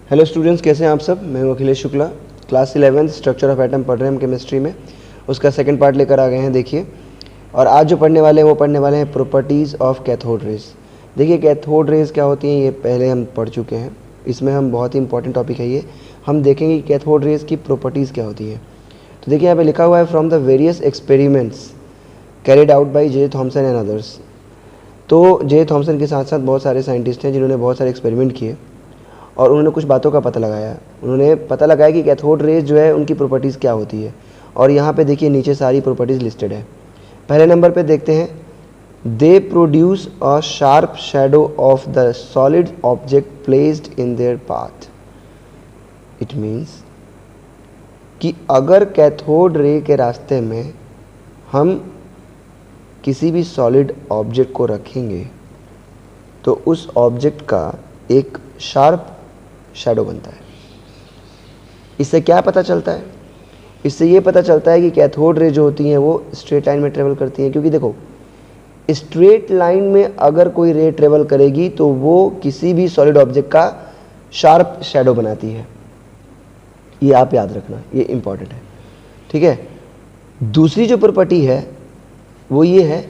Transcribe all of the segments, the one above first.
Hello students, कैसे हैं आप सब। मैं हूं Akhilesh Shukla, class 11 structure of atom पढ़ रहे हैं हम केमिस्ट्री में। उसका सेकंड पार्ट लेकर आ गए हैं, देखिए। और आज जो पढ़ने वाले हैं वो पढ़ने वाले हैं प्रॉपर्टीज़ ऑफ कैथोड रेज। देखिए कैथोड रेज क्या होती हैं ये पहले हम पढ़ चुके हैं, इसमें हम बहुत ही इंपॉर्टेंट टॉपिक है ये। हम देखेंगे कि कैथोड रेज की प्रॉपर्टीज़ क्या होती है। तो देखिए यहाँ पे लिखा हुआ है from the various experiments carried out by J Thomson and others. तो जे थॉमसन के साथ साथ बहुत सारे साइंटिस्ट हैं जिन्होंने बहुत सारे एक्सपेरिमेंट किए और उन्होंने कुछ बातों का पता लगाया। उन्होंने पता लगाया कि कैथोड रेज जो है उनकी प्रॉपर्टीज़ क्या होती है। और यहाँ पे देखिए नीचे सारी प्रॉपर्टीज़ लिस्टेड है। पहले नंबर पे देखते हैं, they produce a sharp shadow of the solid object placed in their path. It means कि अगर कैथोड रे के रास्ते में हम किसी भी सॉलिड ऑब्जेक्ट को रखेंगे तो उस ऑब्जेक्ट का एक शार्प शैडो बनता है। इससे क्या पता चलता है? इससे ये पता चलता है कि कैथोड रे जो होती हैं वो स्ट्रेट लाइन में ट्रेवल करती हैं, क्योंकि देखो स्ट्रेट लाइन में अगर कोई रे ट्रेवल करेगी तो वो किसी भी सॉलिड ऑब्जेक्ट का शार्प शैडो बनाती है। ये आप याद रखना, ये इंपॉर्टेंट है, ठीक है। दूसरी जो प्रॉपर्टी है वो ये है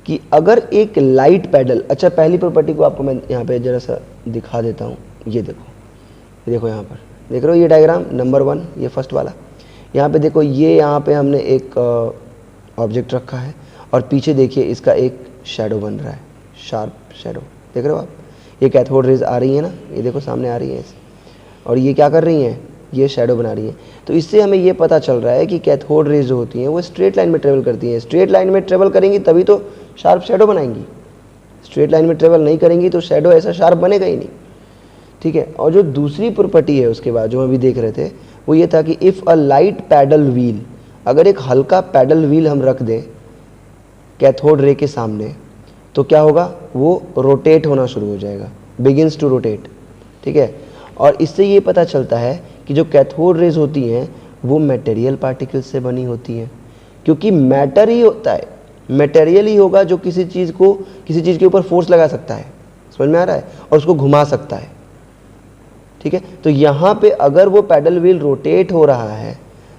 कि अगर एक लाइट पैडल, अच्छा पहली प्रॉपर्टी को आपको मैं यहाँ पे जरा सा दिखा देता हूँ। ये देखो यहाँ पर देख रहे हो ये डायग्राम नंबर 1, ये फर्स्ट वाला। यहाँ पे देखो ये यहाँ पे हमने एक ऑब्जेक्ट रखा है और पीछे देखिए इसका एक शैडो बन रहा है, शार्प शैडो। देख रहे हो आप, ये कैथोड रेज आ रही है ना, ये देखो सामने आ रही है और ये क्या कर रही हैं, ये शैडो बना रही है। तो इससे हमें ये पता चल रहा है कि कैथोड रेज जो होती हैं वो स्ट्रेट लाइन में ट्रेवल करती हैं। स्ट्रेट लाइन में ट्रेवल करेंगी तभी तो शार्प शैडो बनाएंगी। स्ट्रेट लाइन में ट्रेवल नहीं करेंगी तो शैडो ऐसा शार्प बनेगा ही नहीं, ठीक है। और जो दूसरी प्रॉपर्टी है उसके बाद जो हम अभी देख रहे थे वो ये था कि if a light paddle wheel, अगर एक हल्का पैडल व्हील हम रख दें कैथोड रे के सामने तो क्या होगा, वो रोटेट होना शुरू हो जाएगा, बिगिंस टू रोटेट, ठीक है। और इससे ये पता चलता है कि जो कैथोड रेज होती हैं वो मटेरियल पार्टिकल्स से बनी होती हैं, क्योंकि मैटर ही होता है, मटेरियल ही होगा जो किसी चीज़ के ऊपर फोर्स लगा सकता है, समझ में आ रहा है, और उसको घुमा सकता है, ठीक है। तो यहाँ पे अगर वो पैडल व्हील रोटेट हो रहा है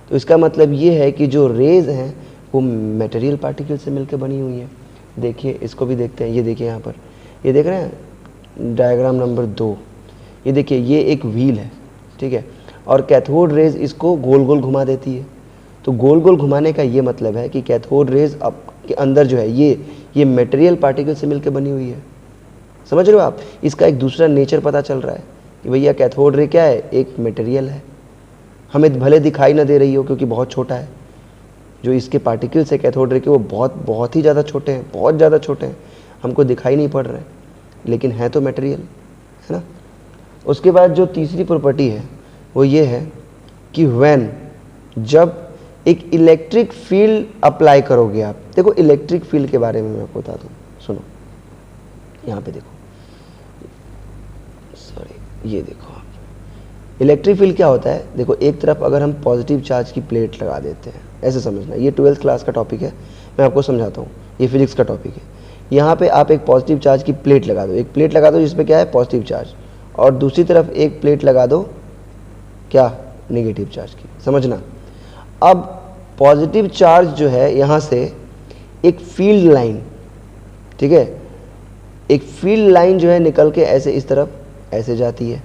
तो इसका मतलब ये है कि जो रेज हैं वो मटेरियल पार्टिकल से मिलकर बनी हुई है। देखिए इसको भी देखते हैं, ये देखिए यहाँ पर, ये देख रहे हैं डायग्राम नंबर 2। ये देखिए ये एक व्हील है, ठीक है, और कैथोड रेज इसको गोल गोल घुमा देती है। तो गोल गोल घुमाने का ये मतलब है कि कैथोड रेज अब के अंदर जो है ये मटेरियल पार्टिकल से मिलकर बनी हुई है। समझ रहे हो आप, इसका एक दूसरा नेचर पता चल रहा है कि भैया कैथोड रे क्या है, एक मटेरियल है। हमें भले दिखाई ना दे रही हो क्योंकि बहुत छोटा है, जो इसके पार्टिकल्स है कैथोड रे के वो बहुत ही ज़्यादा छोटे हैं, बहुत ज़्यादा छोटे हैं, हमको दिखाई नहीं पड़ रहे हैं, लेकिन है तो मटेरियल, है ना। उसके बाद जो तीसरी प्रॉपर्टी है वो ये है कि व्हेन, जब एक इलेक्ट्रिक फील्ड अप्लाई करोगे आप। देखो इलेक्ट्रिक फील्ड के बारे में मैं आपको बता दूँ, सुनो यहाँ पे देखो, सॉरी ये देखो आप, इलेक्ट्रिक फील्ड क्या होता है। देखो एक तरफ अगर हम पॉजिटिव चार्ज की प्लेट लगा देते हैं, ऐसे समझना, ये 12th क्लास का टॉपिक है, मैं आपको समझाता हूँ, ये फिजिक्स का टॉपिक है। यहाँ पे आप एक पॉजिटिव चार्ज की प्लेट लगा दो, एक प्लेट लगा दो जिसमें क्या है पॉजिटिव चार्ज, और दूसरी तरफ एक प्लेट लगा दो क्या, नेगेटिव चार्ज की, समझना। अब पॉजिटिव चार्ज जो है यहाँ से एक फील्ड लाइन, ठीक है, एक फील्ड लाइन जो है निकल के ऐसे इस तरफ ऐसे जाती है,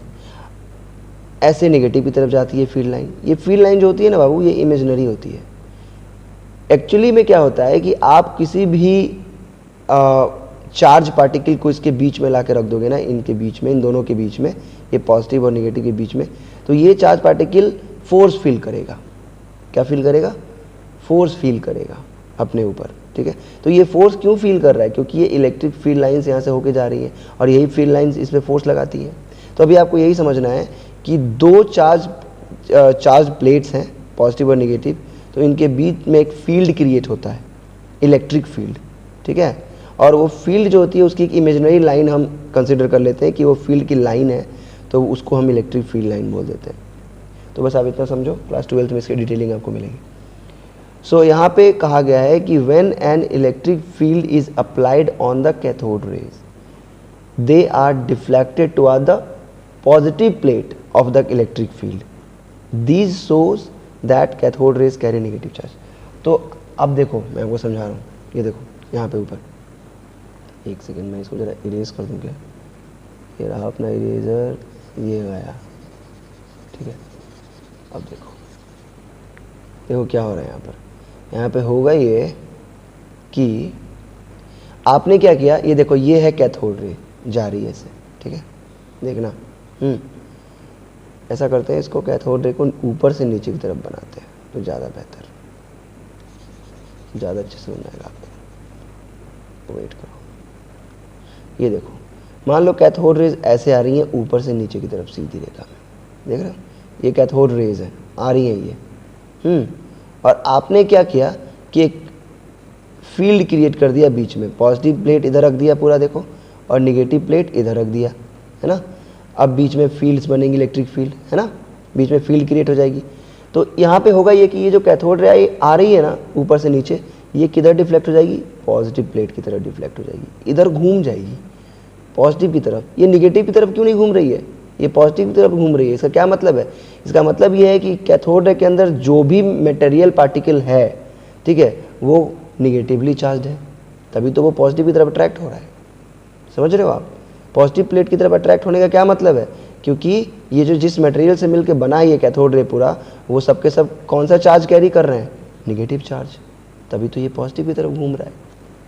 ऐसे नेगेटिव की तरफ जाती है फील्ड लाइन। ये फील्ड लाइन जो होती है ना बाबू, ये इमेजिनरी होती है। एक्चुअली में क्या होता है कि आप किसी भी चार्ज पार्टिकल को इसके बीच में ला के रख दोगे ना, इनके बीच में, इन दोनों के बीच में, ये पॉजिटिव और नेगेटिव के बीच में, तो ये चार्ज पार्टिकल फोर्स फील करेगा। क्या फील करेगा, फोर्स फील करेगा अपने ऊपर, ठीक है। तो ये फोर्स क्यों फील कर रहा है, क्योंकि ये इलेक्ट्रिक फील्ड लाइंस यहाँ से होके जा रही हैं और यही फील्ड लाइंस इस पर फोर्स लगाती है। तो अभी आपको यही समझना है कि दो चार्ज प्लेट्स हैं, पॉजिटिव और नेगेटिव, तो इनके बीच में एक फील्ड क्रिएट होता है, इलेक्ट्रिक फील्ड, ठीक है। और वो फील्ड जो होती है उसकी एक इमेजिनरी लाइन हम कंसिडर कर लेते हैं कि वो फील्ड की लाइन है, तो उसको हम इलेक्ट्रिक फील्ड लाइन बोल देते हैं। तो बस आप इतना समझो, क्लास 12th में इसकी डिटेलिंग आपको मिलेगी। सो यहाँ पे कहा गया है कि when an electric field is applied on the cathode rays, they are deflected toward the positive plate of the electric field. These shows that cathode rays carry negative charge. तो अब देखो मैं आपको समझा रहा हूँ, ये देखो यहाँ पे ऊपर, एक सेकेंड मैं इसको ज़रा इरेज कर दूँ क्या, ये रहा अपना इरेजर, ये गया, ठीक है। अब देखो देखो क्या हो रहा है यहाँ पे होगा ये कि आपने क्या किया, ये देखो ये है कैथोड रे जा रही है ऐसे, ठीक है, देखना। ऐसा करते हैं, इसको कैथोड रे को ऊपर से नीचे की तरफ बनाते हैं तो ज़्यादा बेहतर, ज़्यादा अच्छे से बन जाएगा आपको। वेट करो, ये देखो मान लो कैथोड रेज ऐसे आ रही हैं ऊपर से नीचे की तरफ सीधी रेखा में, देख रहे हो, ये कैथोड रेज है आ रही हैं ये। और आपने क्या किया कि एक फील्ड क्रिएट कर दिया बीच में, पॉजिटिव प्लेट इधर रख दिया पूरा देखो, और निगेटिव प्लेट इधर रख दिया, है ना। अब बीच में फील्ड्स बनेंगी, इलेक्ट्रिक फील्ड, है ना, बीच में फील्ड क्रिएट हो जाएगी। तो यहाँ पे होगा ये कि ये जो कैथोड रे आ रही है ना ऊपर से नीचे, ये किधर डिफ्लेक्ट हो जाएगी, पॉजिटिव प्लेट की तरफ डिफ्लेक्ट हो जाएगी, इधर घूम जाएगी पॉजिटिव की तरफ। ये निगेटिव की तरफ क्यों नहीं घूम रही है, ये पॉजिटिव की तरफ घूम रही है। इसका क्या मतलब है, इसका मतलब ये है कि कैथोड रे के अंदर जो भी मटेरियल पार्टिकल है, ठीक है, वो निगेटिवली चार्ज है, तभी तो वो पॉजिटिव की तरफ अट्रैक्ट हो रहा है। समझ रहे हो आप, पॉजिटिव प्लेट की तरफ अट्रैक्ट होने का क्या मतलब है, क्योंकि ये जो जिस मटेरियल से मिलकर बना है ये कैथोड रे पूरा, वो सब के सब कौन सा चार्ज कैरी कर रहे हैं, निगेटिव चार्ज, तभी तो ये पॉजिटिव की तरफ घूम रहा है।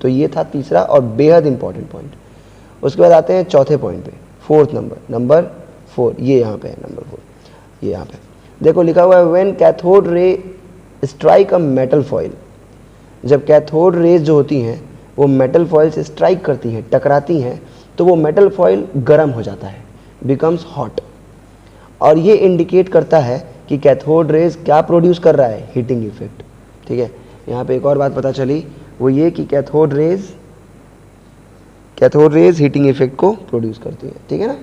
तो ये था तीसरा और बेहद इंपॉर्टेंट पॉइंट। उसके बाद आते हैं चौथे पॉइंट पे, फोर्थ नंबर 4, ये यहाँ पे है नंबर 4, ये यहाँ पे देखो लिखा हुआ है, when cathode ray strike a metal foil. जब कैथोड रेज जो होती हैं वो मेटल फॉइल से स्ट्राइक करती हैं, टकराती हैं, तो वो मेटल फॉइल गर्म हो जाता है, बिकम्स हॉट, और ये इंडिकेट करता है कि कैथोड रेज क्या प्रोड्यूस कर रहा है, हीटिंग इफेक्ट। ठीक है, यहाँ पे एक और बात पता चली, वो ये कि कैथोड रेज हीटिंग इफेक्ट को प्रोड्यूस करती है। ठीक है ना,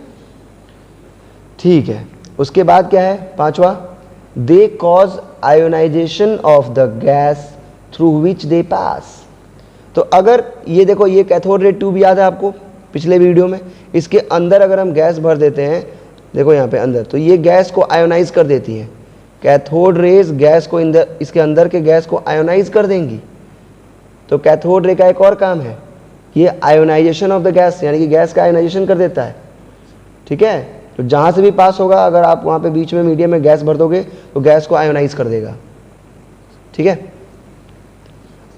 ठीक है। उसके बाद क्या है, पांचवा, they cause ionisation of the gas through which they pass. तो अगर ये देखो, ये कैथोड रे ट्यूब याद है आपको पिछले वीडियो में, इसके अंदर अगर हम गैस भर देते हैं, देखो यहाँ पे अंदर, तो ये गैस को आयोनाइज कर देती है। कैथोड रेज गैस को इसके अंदर के गैस को आयोनाइज कर देंगी। तो कैथोड रे का एक और काम है, ये आयोनाइजेशन ऑफ द गैस, यानी कि गैस का आयोनाइजेशन कर देता है। ठीक है, तो जहाँ से भी पास होगा, अगर आप वहाँ पे बीच में मीडियम में गैस भर दोगे तो गैस को आयोनाइज कर देगा। ठीक है,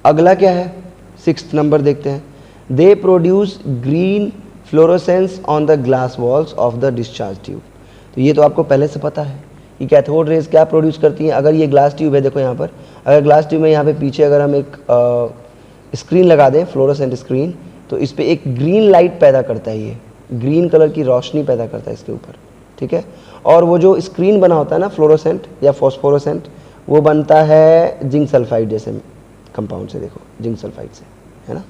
अगला क्या है, 6th नंबर देखते हैं, they produce green fluorescence on the glass walls of the discharge tube. तो ये तो आपको पहले से पता है कि कैथोड रेज क्या प्रोड्यूस करती हैं। अगर ये ग्लास ट्यूब है, देखो यहाँ पर, अगर ग्लास ट्यूब में यहाँ पे पीछे अगर हम एक स्क्रीन लगा दें, फ्लोरोसेंट स्क्रीन, तो इस पर एक ग्रीन लाइट पैदा करता है, ये ग्रीन कलर की रोशनी पैदा करता है इसके ऊपर। ठीक है, और वो जो स्क्रीन बना होता है ना फ्लोरोसेंट या फॉस्फोरोसेंट, वो बनता है जिंक सल्फाइड जैसे कंपाउंड से, देखो जिंक सल्फाइड से, है ना।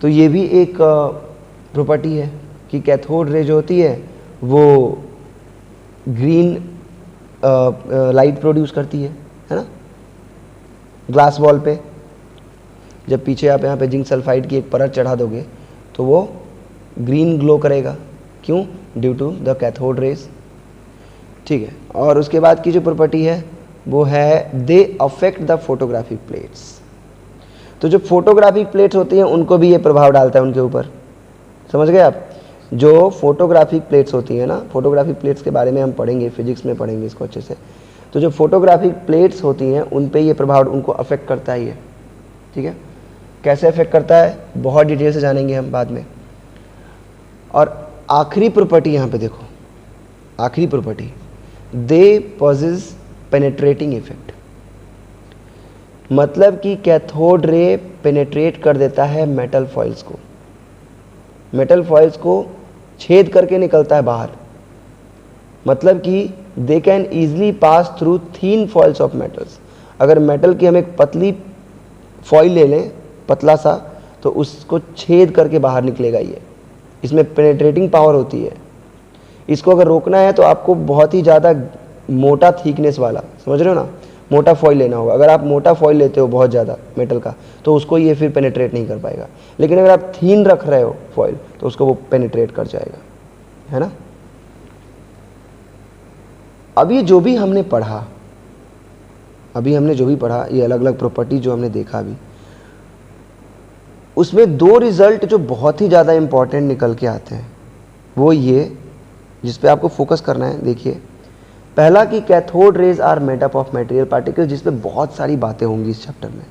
तो ये भी एक प्रॉपर्टी है कि कैथोड रे जो होती है वो ग्रीन लाइट प्रोड्यूस करती है ना। ग्लास वॉल पे जब पीछे आप यहाँ पे जिंक सल्फाइड की एक परत चढ़ा दोगे तो वो ग्रीन ग्लो करेगा, क्यों, due to the cathode rays. ठीक है, और उसके बाद की जो प्रॉपर्टी है वो है they affect the photographic plates. तो जो फोटोग्राफिक प्लेट्स होती हैं उनको भी ये प्रभाव डालता है उनके ऊपर। समझ गए आप, जो फोटोग्राफिक प्लेट्स होती हैं ना, फोटोग्राफिक प्लेट्स के बारे में हम पढ़ेंगे, फिजिक्स में पढ़ेंगे इसको अच्छे से। तो जो फोटोग्राफिक प्लेट्स होती हैं उन पे ये प्रभाव उनको अफेक्ट करता है ये। ठीक है, कैसे अफेक्ट करता है बहुत डिटेल से जानेंगे हम बाद में। और आखिरी प्रॉपर्टी यहाँ पे देखो, आखिरी प्रॉपर्टी, दे पॉजेस पेनेट्रेटिंग इफेक्ट। मतलब कि कैथोड रे पेनेट्रेट कर देता है मेटल फॉइल्स को, मेटल फॉइल्स को छेद करके निकलता है बाहर। मतलब कि they can easily pass through thin foils of metals. अगर मेटल की हम एक पतली फॉइल ले लें, पतला सा, तो उसको छेद करके बाहर निकलेगा ये। इसमें पेनेट्रेटिंग पावर होती है। इसको अगर रोकना है तो आपको बहुत ही ज़्यादा मोटा थिकनेस वाला, समझ रहे हो ना, मोटा फॉइल लेना होगा। अगर आप मोटा फॉइल लेते हो बहुत ज़्यादा मेटल का, तो उसको ये फिर पेनेट्रेट नहीं कर पाएगा। लेकिन अगर आप थीन रख रहे हो फॉइल, तो उसको वो पेनेट्रेट कर जाएगा, है ना। अब ये जो भी हमने पढ़ा, ये अलग अलग प्रॉपर्टी जो हमने देखा अभी, उसमें दो रिजल्ट जो बहुत ही ज़्यादा इंपॉर्टेंट निकल के आते हैं, वो ये जिस पे आपको फोकस करना है। देखिए, पहला कि cathode rays are made up of material particles, जिस पे बहुत सारी बातें होंगी इस चैप्टर में।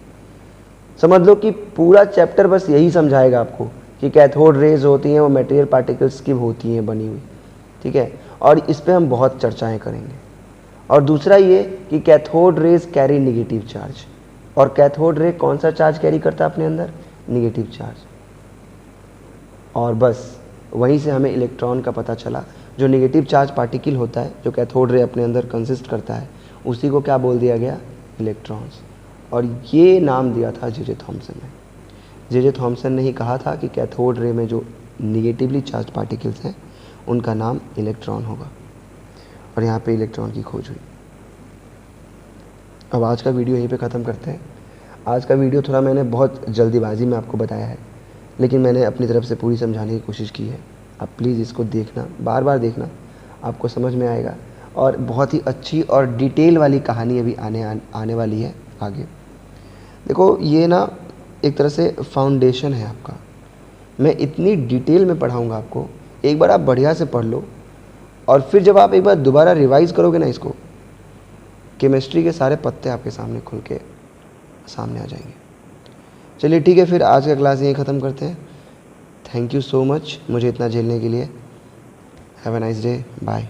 समझ लो कि पूरा चैप्टर बस यही समझाएगा आपको कि कैथोड रेज होती हैं वो मटेरियल पार्टिकल्स की होती हैं बनी हुई, ठीक है, और इस पे हम बहुत चर्चाएं करेंगे। और दूसरा ये कि cathode raise carry negative charge, और कैथोड रे कौन सा चार्ज कैरी करता है अपने अंदर? Negative charge. और बस वहीं से हमें इलेक्ट्रॉन का पता चला। जो निगेटिव चार्ज पार्टिकल होता है, जो कैथोड रे अपने अंदर कंसिस्ट करता है, उसी को क्या बोल दिया गया? इलेक्ट्रॉन्स। और ये नाम दिया था जे जे थॉमसन ने। जे जे थॉमसन ने ही कहा था कि कैथोड रे में जो निगेटिवली चार्ज पार्टिकल्स हैं उनका नाम इलेक्ट्रॉन होगा, और यहाँ पे इलेक्ट्रॉन की खोज हुई। अब आज का वीडियो यहीं पे ख़त्म करते हैं। आज का वीडियो थोड़ा मैंने बहुत जल्दीबाजी में आपको बताया है, लेकिन मैंने अपनी तरफ से पूरी समझाने की कोशिश की है। आप प्लीज़ इसको देखना, बार बार देखना, आपको समझ में आएगा। और बहुत ही अच्छी और डिटेल वाली कहानी अभी आने वाली है आगे। देखो, ये ना एक तरह से फाउंडेशन है आपका। मैं इतनी डिटेल में पढ़ाऊँगा आपको, एक बार आप बढ़िया से पढ़ लो, और फिर जब आप एक बार दोबारा रिवाइज़ करोगे ना इसको, केमिस्ट्री के सारे पत्ते आपके सामने खुल के सामने आ जाएंगे। चलिए ठीक है, फिर आज का क्लास यहीं ख़त्म करते हैं। थैंक यू सो मच मुझे इतना झेलने के लिए। Have a nice day, bye.